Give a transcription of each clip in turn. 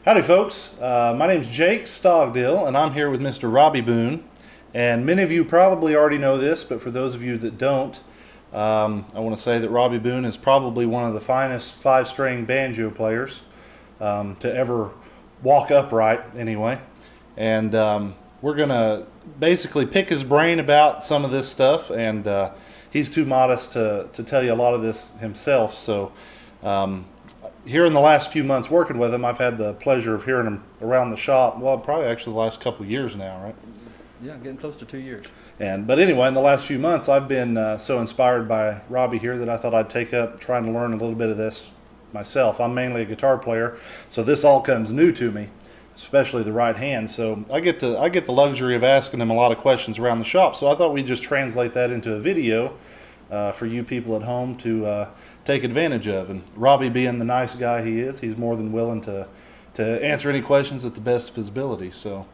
Howdy folks, my name's Jake Stogdill and I'm here with Mr. Robby Boone, and many of you probably already know this, but for those of you that don't, I want to say that Robby Boone is probably one of the finest 5-string banjo players to ever walk upright anyway, and we're gonna basically pick his brain about some of this stuff, and he's too modest to tell you a lot of this himself, so here in the last few months working with him, I've had the pleasure of hearing him around the shop. Well, probably actually the last couple of years now, right? Yeah, getting close to 2 years. But anyway, in the last few months, I've been so inspired by Robby here that I thought I'd take up trying to learn a little bit of this myself. I'm mainly a guitar player, so this all comes new to me, especially the right hand. So I get the luxury of asking him a lot of questions around the shop. So I thought we'd just translate that into a video for you people at home to take advantage of. And Robby, being the nice guy he is, he's more than willing to answer any questions at the best of his ability. So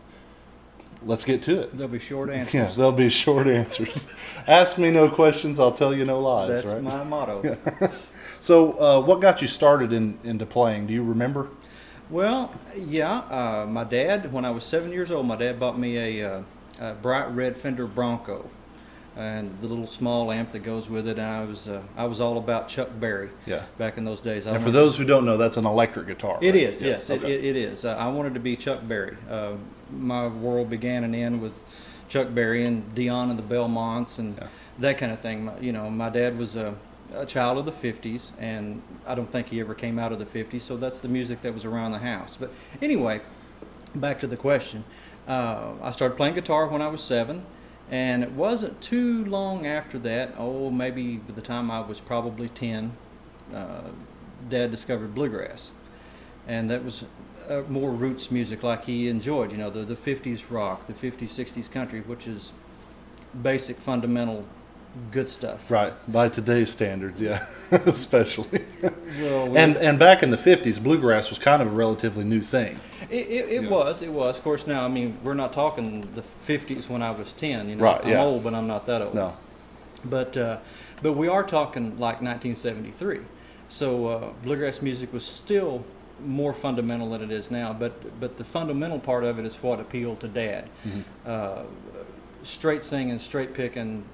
let's get to it. There'll be short answers. Yeah, there'll be short answers. Ask me no questions, I'll tell you no lies. That's right? my motto. So what got you started into playing? Do you remember? Well, yeah, my dad, when I was 7 years old, my dad bought me a bright red Fender Bronco and the little small amp that goes with it. And I was all about Chuck Berry. Yeah. Back in those days. And for those who don't know, that's an electric guitar. It right? is, Yeah. yes, Okay. it is. I wanted to be Chuck Berry. My world began and ended with Chuck Berry and Dion and the Belmonts and that kind of thing. You know, my dad was a child of the 50s, and I don't think he ever came out of the 50s, so that's the music that was around the house. But anyway, back to the question. I started playing guitar when I was 7. And it wasn't too long after that, maybe by the time I was probably 10, Dad discovered bluegrass. And that was more roots music like he enjoyed, you know, the 50s rock, the 50s, 60s country, which is basic, fundamental, good stuff. Right, by today's standards, yeah, especially. Well, and back in the 50s, bluegrass was kind of a relatively new thing. It was. Of course, now, I mean, we're not talking the 50s when I was 10. You know, right, I'm old, but I'm not that old. No. But we are talking like 1973. So bluegrass music was still more fundamental than it is now. But the fundamental part of it is what appealed to Dad. Mm-hmm. Straight singing, straight picking.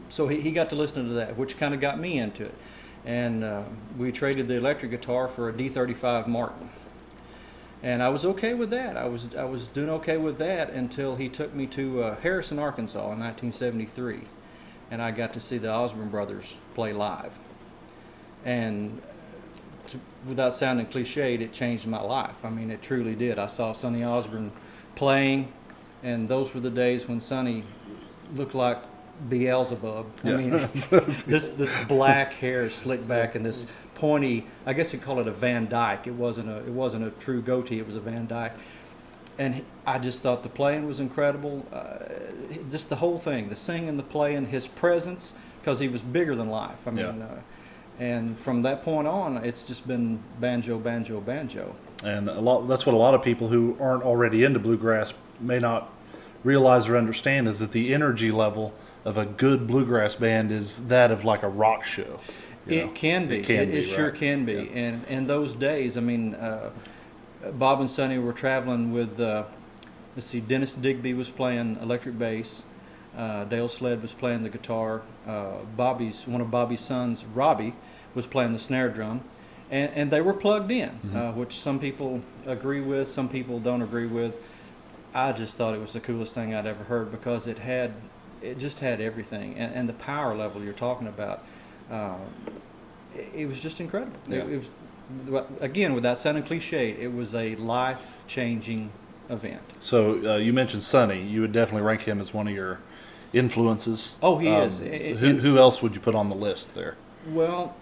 So he got to listen to that, which kind of got me into it. And we traded the electric guitar for a D35 Martin. And I was okay with that. I was doing okay with that until he took me to Harrison, Arkansas in 1973. And I got to see the Osborne brothers play live. And without sounding cliched, it changed my life. I mean, it truly did. I saw Sonny Osborne playing, and those were the days when Sonny looked like Beelzebub. Yeah. I mean, this black hair slicked back and this pointy, I guess you'd call it a Van Dyke. It wasn't a true goatee, it was a Van Dyke. And I just thought the playing was incredible. Just the whole thing, the singing, the playing, his presence, because he was bigger than life. I mean, and from that point on, it's just been banjo, banjo, banjo. And that's what a lot of people who aren't already into bluegrass may not realize or understand, is that the energy level of a good bluegrass band is that of like a rock show. It can be. It sure can be. Yeah. And in those days, I mean, Bob and Sonny were traveling with, let's see, Dennis Digby was playing electric bass. Dale Sled was playing the guitar. One of Bobby's sons, Robbie, was playing the snare drum. And they were plugged in, which some people agree with, some people don't agree with. I just thought it was the coolest thing I'd ever heard, because it just had everything, and the power level you're talking about. It was just incredible. Yeah. It was, again, without sounding cliched, it was a life-changing event. So you mentioned Sonny. You would definitely rank him as one of your influences. Oh, he is. Who else would you put on the list there? Well,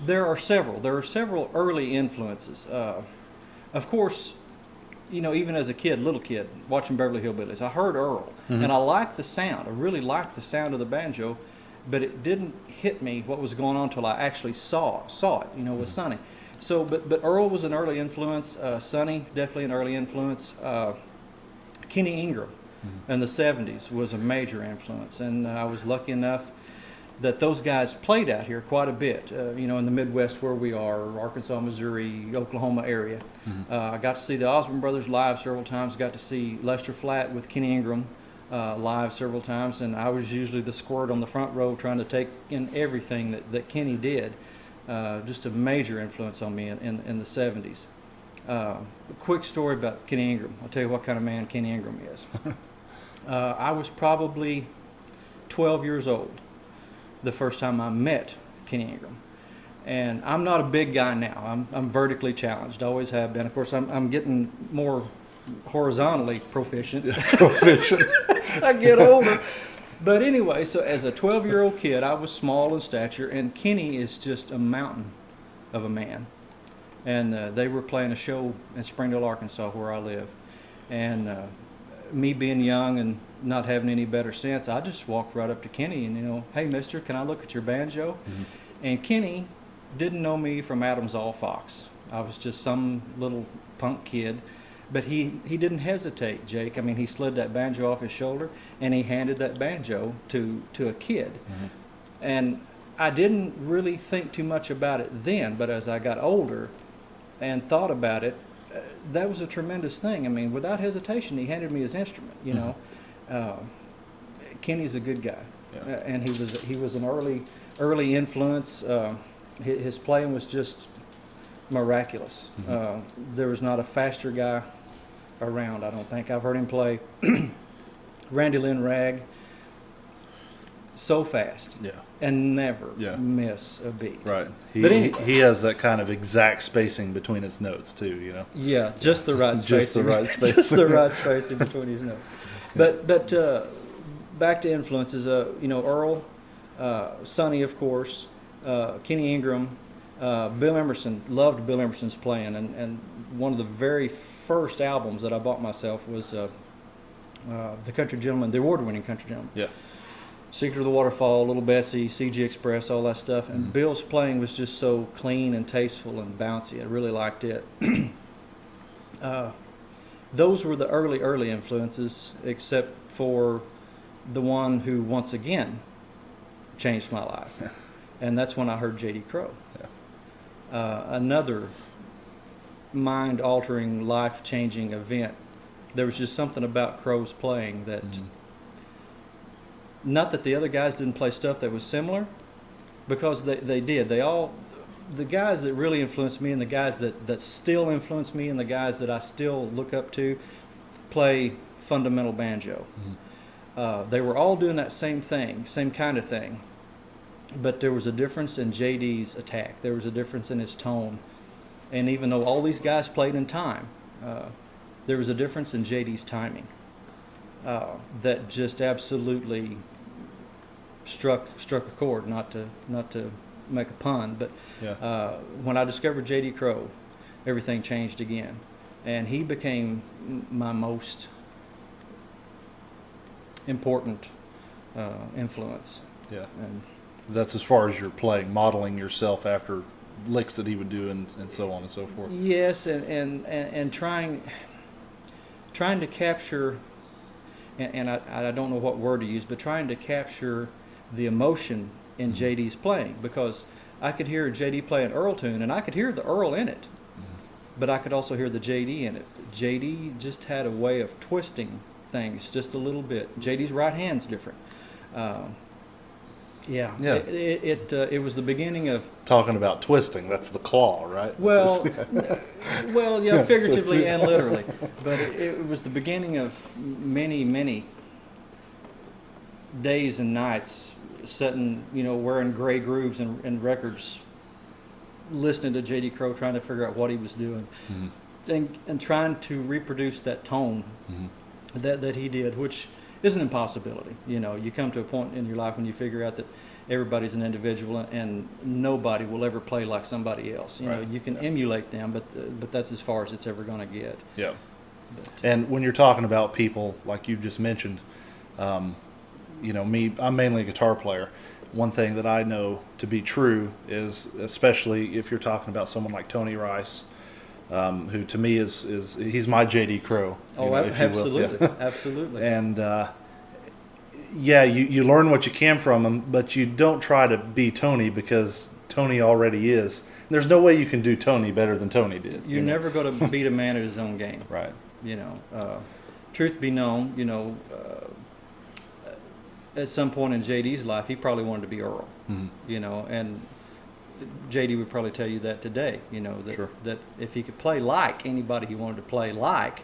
there are several. There are several early influences. Of course, even as a kid, little kid, watching Beverly Hillbillies, I heard Earl, and I liked the sound. I really liked the sound of the banjo, but it didn't hit me what was going on until I actually saw it, with Sonny. So, but Earl was an early influence. Sonny, definitely an early influence. Kenny Ingram in the 70s was a major influence, and I was lucky enough that those guys played out here quite a bit, in the Midwest where we are, Arkansas, Missouri, Oklahoma area. I got to see the Osborne Brothers live several times, got to see Lester Flatt with Kenny Ingram live several times, and I was usually the squirt on the front row trying to take in everything that Kenny did. Just a major influence on me in the 70s. A quick story about Kenny Ingram. I'll tell you what kind of man Kenny Ingram is. I was probably 12 years old the first time I met Kenny Ingram. And I'm not a big guy now. I'm vertically challenged, always have been. Of course, I'm getting more horizontally proficient as I get older. But anyway, so as a 12-year-old kid, I was small in stature, and Kenny is just a mountain of a man. And they were playing a show in Springdale, Arkansas, where I live. And me being young and not having any better sense, I just walked right up to Kenny and, hey, mister, can I look at your banjo? And Kenny didn't know me from Adam's All Fox. I was just some little punk kid. But he didn't hesitate, Jake. I mean, he slid that banjo off his shoulder, and he handed that banjo to a kid. And I didn't really think too much about it then, but as I got older and thought about it, that was a tremendous thing. I mean, without hesitation, he handed me his instrument, Kenny's a good guy. And he was an early influence. His playing was just miraculous. There was not a faster guy around, I don't think. I've heard him play Randy Lynn Rag so fast and never miss a beat. Right. He has that kind of exact spacing between his notes too, Yeah, just the right spacing. Just the right spacing. Just the right spacing between his notes. But back to influences, Earl, Sonny, of course, Kenny Ingram, Bill Emerson. Loved Bill Emerson's playing, and one of the very first albums that I bought myself was the Country Gentleman, the award-winning Country Gentleman. Yeah. Secret of the Waterfall, Little Bessie, CG Express, all that stuff. And Bill's playing was just so clean and tasteful and bouncy. I really liked it. Those were the early influences, except for the one who once again changed my life. And that's when I heard J.D. Crowe. Another mind-altering, life-changing event. There was just something about Crowe's playing that, not that the other guys didn't play stuff that was similar, because they did. The guys that really influenced me and the guys that still influence me and the guys that I still look up to play fundamental banjo. They were all doing that same thing, same kind of thing. But there was a difference in JD's attack. There was a difference in his tone. And even though all these guys played in time, there was a difference in JD's timing that just absolutely struck a chord. Not to make a pun, but when I discovered J.D. Crowe, everything changed again, and he became my most important influence. Yeah. And that's as far as you're playing, modeling yourself after licks that he would do, and so on and so forth. Yes, and trying to capture, and I don't know what word to use, but trying to capture the emotion in JD's playing, because I could hear JD play an Earl tune, and I could hear the Earl in it, but I could also hear the JD in it. JD just had a way of twisting things just a little bit. JD's right hand's different. It was the beginning of talking about twisting. That's the claw, right? Well, figuratively and literally. But it was the beginning of many days and nights sitting, wearing gray grooves and records, listening to J.D. Crowe, trying to figure out what he was doing, and trying to reproduce that tone that he did, which is an impossibility. You come to a point in your life when you figure out that everybody's an individual and nobody will ever play like somebody else. You can emulate them, but that's as far as it's ever going to get. Yeah. And when you're talking about people like you just mentioned, I'm mainly a guitar player. One thing that I know to be true is, especially if you're talking about someone like Tony Rice, who to me is he's my J.D. Crowe. Absolutely, Yeah. absolutely. And you learn what you can from him, but you don't try to be Tony because Tony already is. There's no way you can do Tony better than Tony did. You're never going to beat a man at his own game. Right. Truth be known, at some point in JD's life, he probably wanted to be Earl. Mm-hmm. And JD would probably tell you that today. That Sure. that if he could play like anybody he wanted to play like,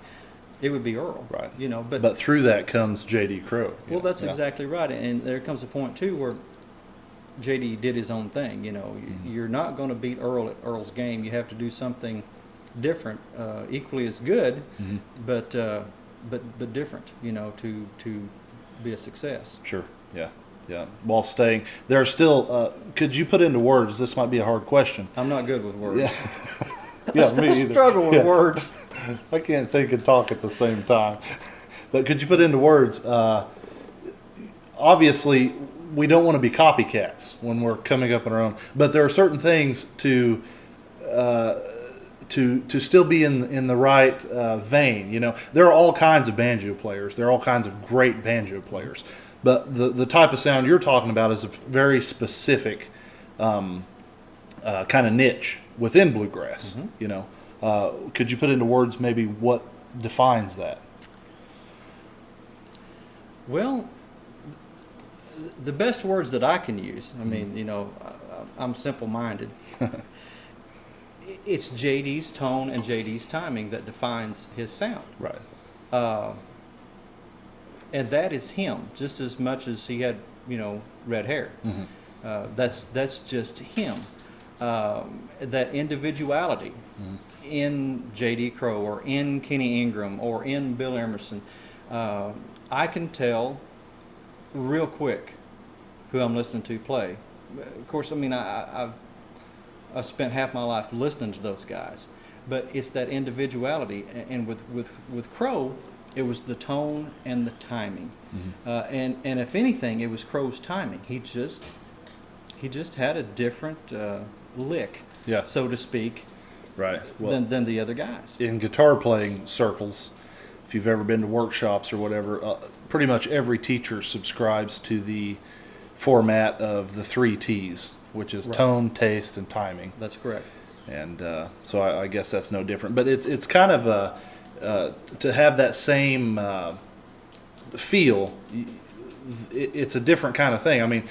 it would be Earl. Right. But through that comes J.D. Crowe. well, that's exactly right. And there comes a point too where JD did his own thing. Mm-hmm. You're not going to beat Earl at Earl's game. You have to do something different, equally as good, Mm-hmm. but different. To be a success. Sure. Yeah. Yeah. While staying, there's still. Could you put into words? This might be a hard question. I'm not good with words. Yeah. Yeah, me either. Struggle with Yeah. words. I can't think and talk at the same time. But could you put into words? Obviously, we don't want to be copycats when we're coming up on our own. But there are certain things to still be in the right vein. There are all kinds of banjo players. There are all kinds of great banjo players. But the type of sound you're talking about is a very specific kind of niche within bluegrass. Mm-hmm. Could you put into words maybe what defines that? Well, the best words that I can use, I'm simple-minded. It's JD's tone and JD's timing that defines his sound. Right. And that is him, just as much as he had, red hair. Mm-hmm. That's just him. That individuality in J.D. Crowe or in Kenny Ingram or in Bill Emerson, I can tell real quick who I'm listening to play. Of course, I've spent half my life listening to those guys, but it's that individuality. And with Crowe, it was the tone and the timing. Mm-hmm. And if anything, it was Crowe's timing. He just had a different lick, Yeah. so to speak, Right. Well, than the other guys. in guitar playing circles, if you've ever been to workshops or whatever, pretty much every teacher subscribes to the format of the 3 T's, which is Right. tone, taste, and timing. That's correct. And so I guess that's no different. But it's kind of to have that same feel. It's a different kind of thing.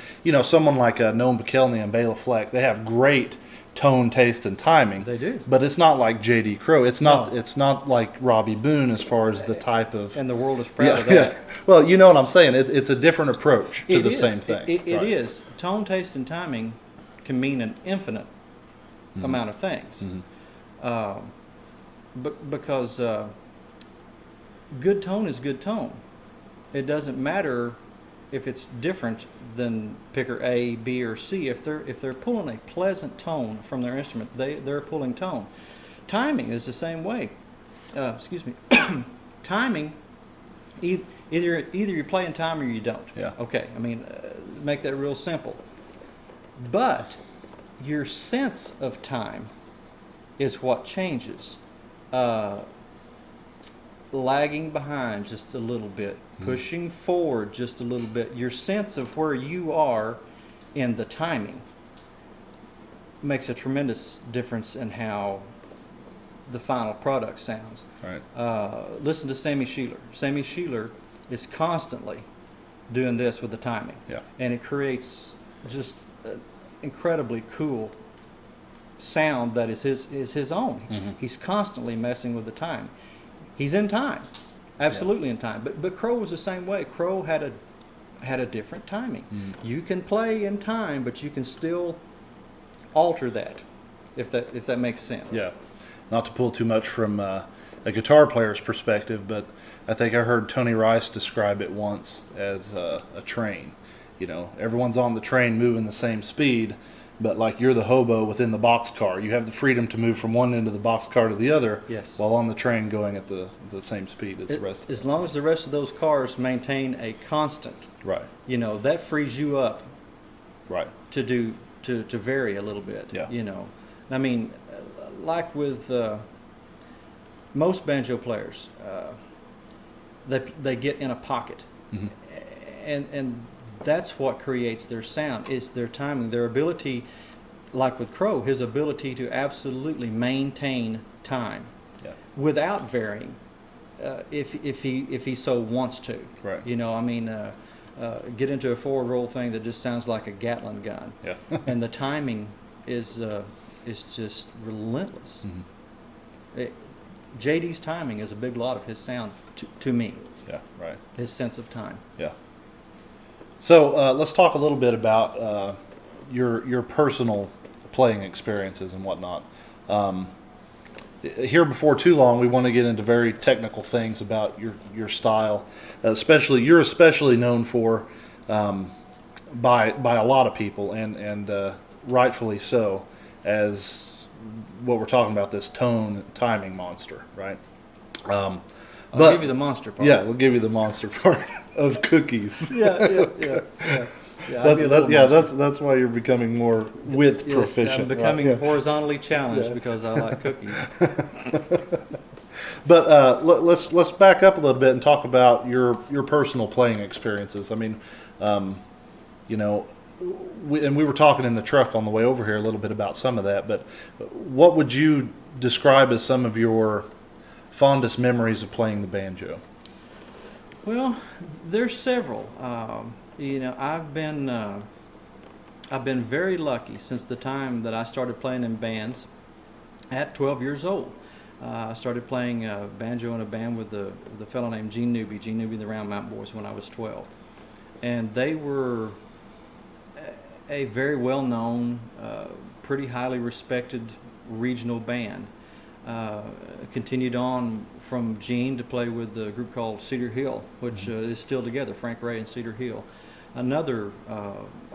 Someone like Noam Pikelny and Bela Fleck, they have great tone, taste, and timing. They do. But it's not like J.D. Crowe. It's not. No. It's not like Robby Boone as far as the type of. And the world is proud of that. Yeah. Well, you know what I'm saying. It's a different approach to It the is. same thing. It Right. is. Tone, taste, and timing can mean an infinite amount of things. Mhm. Because good tone is good tone. It doesn't matter if it's different than picker A, B, or C. If they're pulling a pleasant tone from their instrument, they're pulling tone. Timing is the same way. Excuse me. Timing, either you play in time or you don't. Yeah. Okay. Make that real simple. But your sense of time is what changes. Lagging behind just a little bit, pushing forward just a little bit. Your sense of where you are in the timing makes a tremendous difference in how the final product sounds. Right. Listen to Sammy Sheeler. Sammy Sheeler is constantly doing this with the timing. Yeah. And it creates just an incredibly cool sound that is his own. Mhm. He's constantly messing with the time. He's in time, absolutely in time. But Crowe was the same way. Crowe had a different timing. You can play in time, but you can still alter that, if that makes sense. Yeah. Not to pull too much from a guitar player's perspective, but I think I heard Tony Rice describe it once as a train. Everyone's on the train moving the same speed, but like you're the hobo within the boxcar. You have the freedom to move from one end of the boxcar to the other, Yes. while on the train going at the same speed as the rest of As them. long as the rest of those cars maintain a constant, Right, that frees you up right, to do to vary a little bit. Yeah. I mean, like with most banjo players, they get in a pocket, hmm and that's what creates their sound. Is their timing, their ability. Like with Crow, his ability to absolutely maintain time yeah, without varying, if he so wants to. right, Get into a forward roll thing that just sounds like a Gatling gun, yeah, and the timing is just relentless. hmm JD's timing is a big lot of his sound to me. yeah, right, His sense of time. yeah. So let's talk a little bit about your personal playing experiences and whatnot. Here before too long, we want to get into very technical things about your style. You're especially known for by a lot of people, and rightfully so, as what we're talking about, this tone timing monster, right? I'll give you the monster part. Yeah, we'll give you the monster part of cookies. Yeah. I'll be a little monster. That's why you're becoming more width Yes, proficient. I'm becoming right? horizontally challenged Yeah. because I like cookies. But let's back up a little bit and talk about your personal playing experiences. I mean, we were talking in the truck on the way over here a little bit about some of that. But what would you describe as some of your fondest memories of playing the banjo? Well, there's several. I've been very lucky since the time that I started playing in bands at 12 years old. I started playing banjo in a band with the fellow named Gene Newby and the Round Mountain Boys, when I was 12. And they were a very well-known, pretty highly respected regional band. Continued on from Gene to play with the group called Cedar Hill, which is still together, Frank Ray and Cedar Hill. Another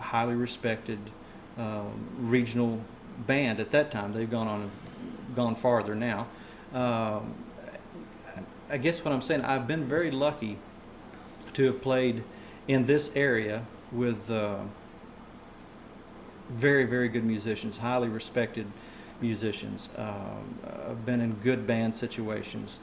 highly respected regional band at that time. They've gone farther now. I guess what I'm saying, I've been very lucky to have played in this area with very, very good musicians, highly respected musicians. I've been in good band situations.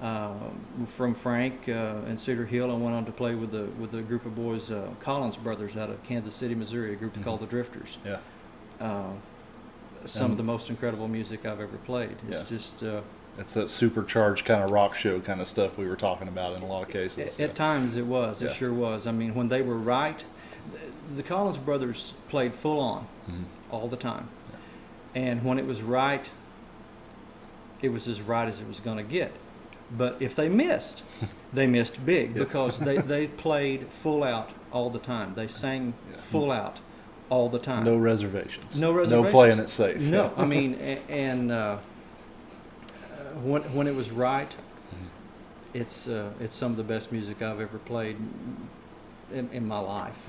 From Frank and Cedar Hill, I went on to play with the group of boys, Collins Brothers, out of Kansas City, Missouri, a group called the Drifters. Yeah. Some of the most incredible music I've ever played. It's Yeah. just It's that supercharged kind of rock show kind of stuff we were talking about in a lot of cases. at times it was. It Yeah. sure was. I mean, when they were right, the Collins Brothers played full on Mhm. all the time, and when it was right, it was as right as it was going to get. But if they missed, they missed big, Yeah. because they played full out all the time. They sang Yeah. full out all the time. No reservations. No reservations. No playing it safe. No, I mean, when it was right, Mhm. it's some of the best music I've ever played in my life.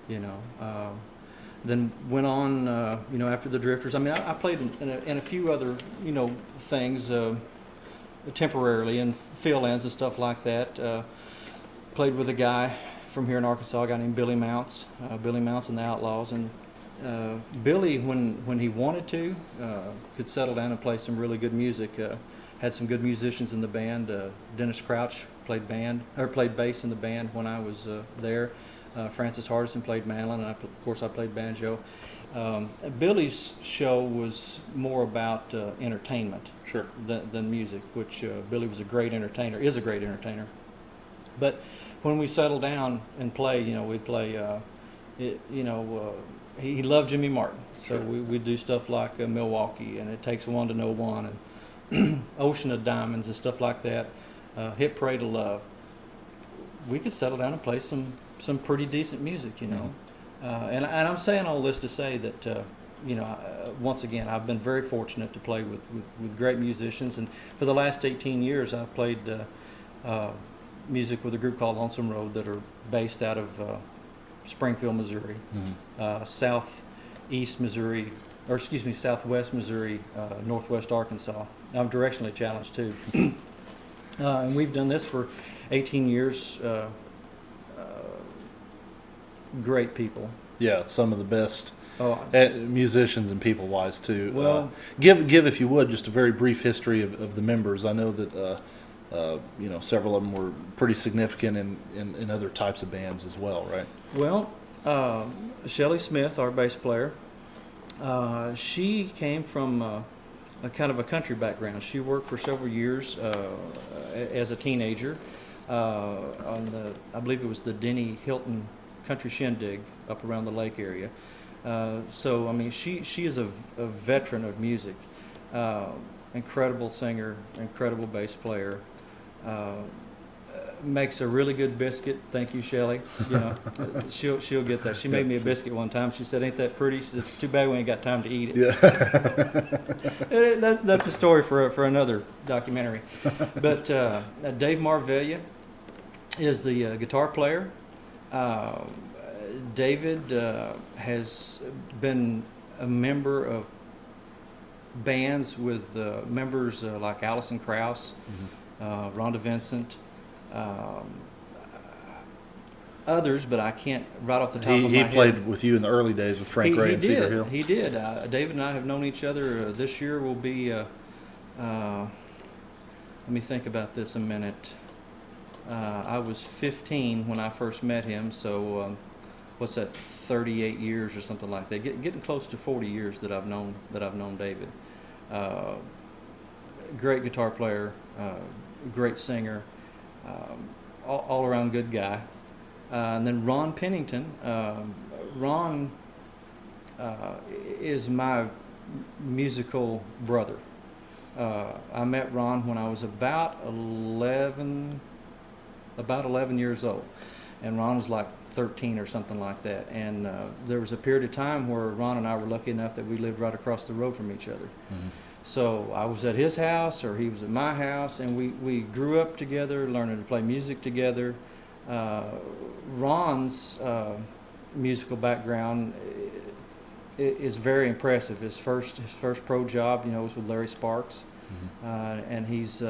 Mhm. Then went on, after the Drifters. I mean, I played in a few other, things temporarily, and fill-ins and stuff like that. Played with a guy from here in Arkansas, a guy named Billy Mounts and the Outlaws. And Billy, when he wanted to, could settle down and play some really good music. Had some good musicians in the band. Dennis Crouch played bass in the band when I was there. Francis Hardison played mandolin, and of course I played banjo. Billy's show was more about entertainment Sure. than music, which Billy was a great entertainer, is a great entertainer. But when we settle down and play, we'd play, he loved Jimmy Martin. So Sure. we'd do stuff like Milwaukee, and It Takes One to Know One, and Ocean of Diamonds and stuff like that. Hit Parade of Love. We could settle down and play some pretty decent music, And I'm saying all this to say that, once again, I've been very fortunate to play with great musicians. And for the last 18 years, I've played music with a group called Lonesome Road that are based out of Springfield, Missouri, Mhm. East Missouri, or excuse me, Southwest Missouri, Northwest Arkansas. I'm directionally challenged too. And we've done this for 18 years. Great people. Yeah, some of the best Oh, musicians and people-wise too. Well- give if you would just a very brief history of the members. I know that several of them were pretty significant in other types of bands as well, right? well, Shelley Smith, our bass player, she came from a kind of a country background. She worked for several years as a teenager on I believe it was the Denny Hilton Country Shindig up around the lake area. So, I mean, she is a veteran of music. Incredible singer, incredible bass player. Makes a really good biscuit. Thank you, Shelley. You know, she'll get that. She made me a biscuit one time. She said, "Ain't that pretty?" She said, "Too bad we ain't got time to eat it." Yeah. That's a story for another documentary. But Dave Marvella is the guitar player. David has been a member of bands with members like Alison Krauss, Rhonda Vincent, others, but I can't right off the top of my head. He played with you in the early days with Frank Ray and Cedar Hill. He did. David and I have known each other. This year will be, let me think about this a minute. I was 15 when I first met him, so what's that, 38 years or something like that. Getting close to 40 years that I've known David. Great guitar player, great singer, all around good guy. And then Ron Pennington. Ron is my musical brother. I met Ron when I was about 11 years old, and Ron was like 13 or something like that. And there was a period of time where Ron and I were lucky enough that we lived right across the road from each other. Mm-hmm. So I was at his house or he was at my house, and we grew up together, learning to play music together. Ron's musical background is very impressive. His first pro job, was with Larry Sparks, and he's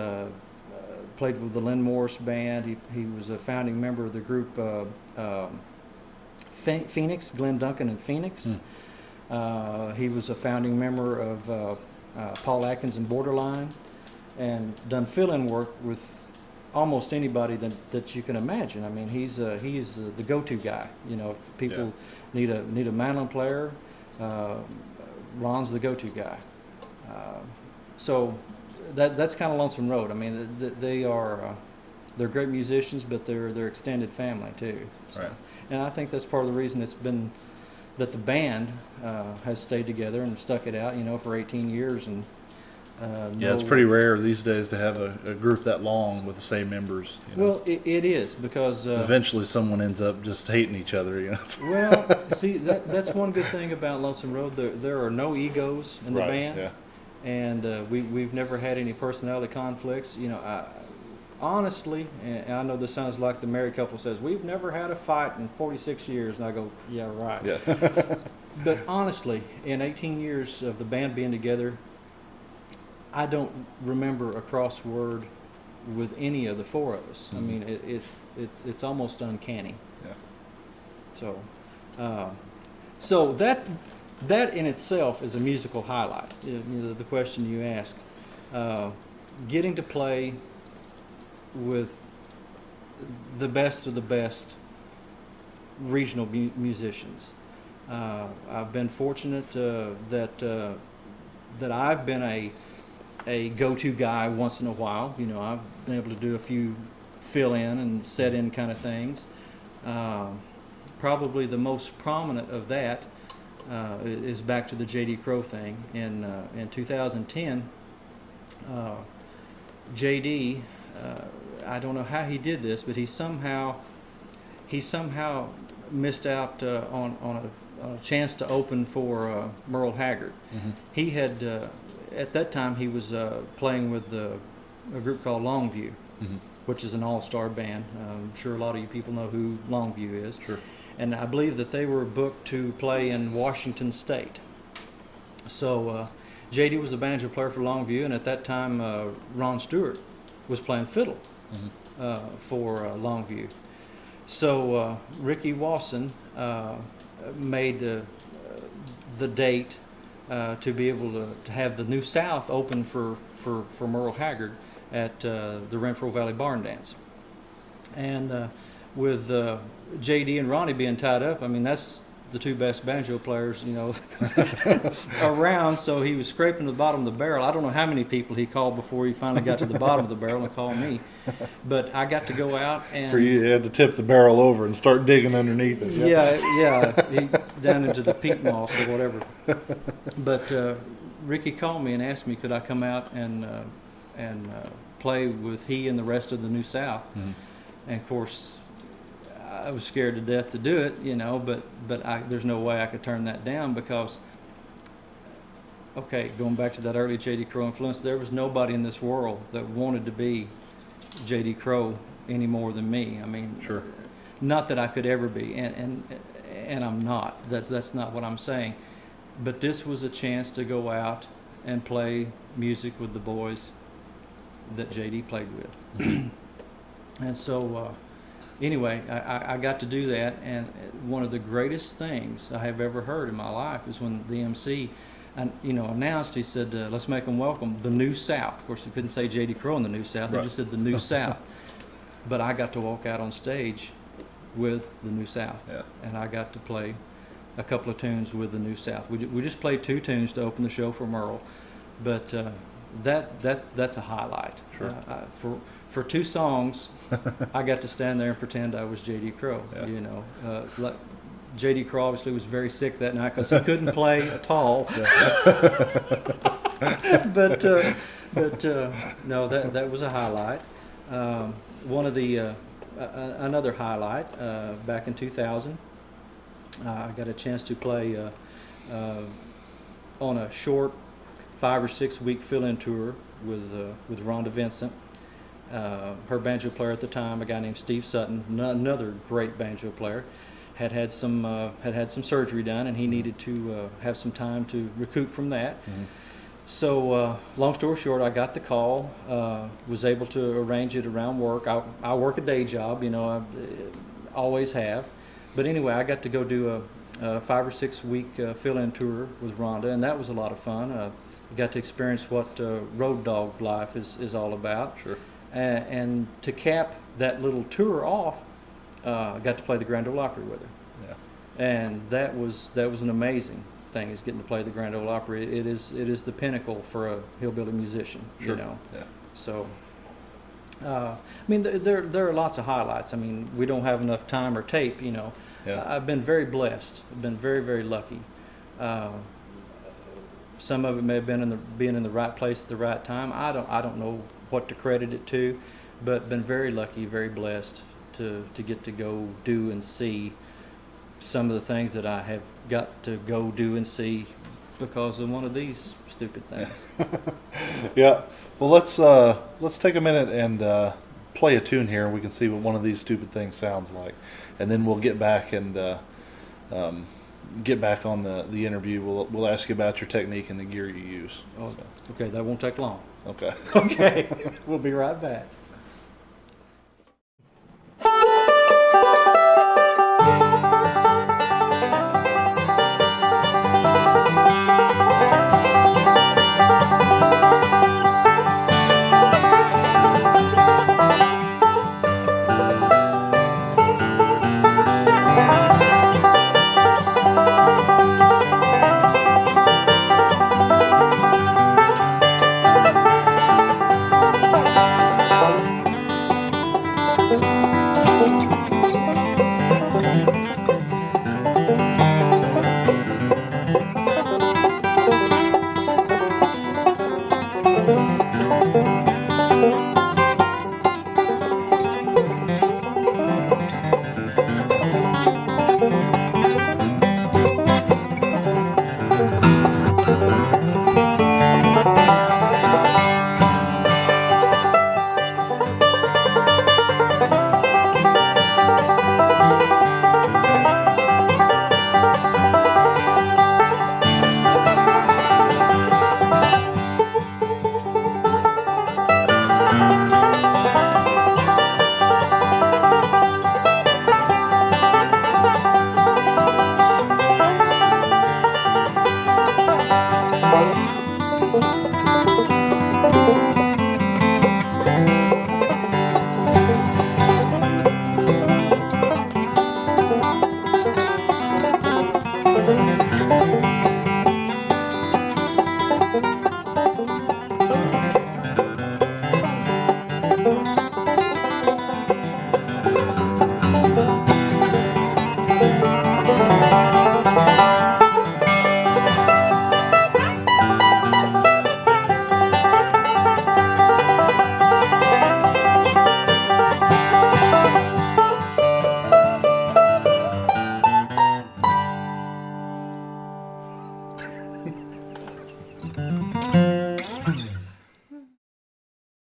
played with the Lynn Morris Band. He was a founding member of the group Phoenix, Glenn Duncan and Phoenix. He was a founding member of Paul Atkins and Borderline, and done fill-in work with almost anybody that you can imagine. I mean, he's the go-to guy. If people need a mandolin player, Ron's the go-to guy. So that's kind of Lonesome Road. I mean, they're great musicians, but they're extended family too. So. Right. And I think that's part of the reason it's been that the band has stayed together and stuck it out, for 18 years. And it's pretty rare these days to have a group that long with the same members. Well, it is, because eventually someone ends up just hating each other. Well, see, that's one good thing about Lonesome Road. There are no egos in the band, and we've never had any personality conflicts. Honestly, and I know this sounds like the married couple says, we've never had a fight in 46 years, and I go, yeah, right. Yeah. But honestly, in 18 years of the band being together, I don't remember a cross word with any of the four of us. Mm-hmm. I mean, it's almost uncanny. Yeah. So that in itself is a musical highlight. The question you asked, getting to play with the best of the best regional musicians. I've been fortunate that I've been a go-to guy once in a while. I've been able to do a few fill-in and set-in kind of things. Probably the most prominent of that is back to the J.D. Crowe thing. In 2010, J.D., I don't know how he did this, but he somehow missed out on a chance to open for Merle Haggard. Mm-hmm. He had at that time he was playing with a group called Longview, which is an all-star band. I'm sure a lot of you people know who Longview is. Sure. and I believe that they were booked to play in Washington State. So JD was a banjo player for Longview, and at that time Ron Stewart was playing fiddle for Longview. So Ricky Wasson made the date to be able to have the New South open for Merle Haggard at the Renfro Valley Barn Dance. And with JD and Ronnie being tied up, I mean, that's the two best banjo players, you know, around. So he was scraping the bottom of the barrel. I don't know how many people he called before he finally got to the bottom of the barrel and called me. But I got to go out and... For you had to tip the barrel over and start digging underneath it. Yeah, down into the peat moss or whatever. But Ricky called me and asked me could I come out and play with he and the rest of the New South. And of course, I was scared to death to do it, you know, but there's no way I could turn that down because, okay, going back to that early J.D. Crowe influence, there was nobody in this world that wanted to be J.D. Crowe any more than me. I mean, Sure. Not that I could ever be, and I'm not. That's not what I'm saying. But this was a chance to go out and play music with the boys that J.D. played with. And so... anyway, I got to do that, and one of the greatest things I have ever heard in my life is when the MC, announced. He said, "Let's make them welcome the New South." Of course, he couldn't say J.D. Crowe in the New South; they just said the New South. But I got to walk out on stage with the New South, and I got to play a couple of tunes with the New South. We just played 2 tunes to open the show for Merle, but that's a highlight. Sure. For 2 songs, I got to stand there and pretend I was J.D. Crowe. Yeah. You know, J.D. Crowe obviously was very sick that night because he couldn't play at all. but no, that was a highlight. One of the another highlight back in 2000, I got a chance to play on a short 5 or 6 week fill-in tour with Rhonda Vincent. Her banjo player at the time, a guy named Steve Sutton, another great banjo player, had some surgery done, and he needed to have some time to recoup from that. So, long story short, I got the call, was able to arrange it around work. I work a day job, you know, I always have. But anyway, I got to go do a 5 or 6 week fill-in tour with Rhonda, and that was a lot of fun. I got to experience what road dog life is all about. Sure. And to cap that little tour off, I got to play the Grand Ole Opry with her. Yeah. And that was an amazing thing, is getting to play the Grand Ole Opry. It is the pinnacle for a hillbilly musician, Sure. you know. Yeah. So, I mean, there are lots of highlights. I mean, we don't have enough time or tape, you know. Yeah. I've been very blessed. I've been very, very lucky. Some of it may have been being in the right place at the right time. I don't know what to credit it to, but been very lucky, very blessed to get to go do and see some of the things that I have got to go do and see because of one of these stupid things. Yeah. Well, let's take a minute and play a tune here, and we can see what one of these stupid things sounds like, and then we'll get back and get back on the interview. We'll ask you about your technique and the gear you use. Okay, that won't take long. Okay. Okay, we'll be right back.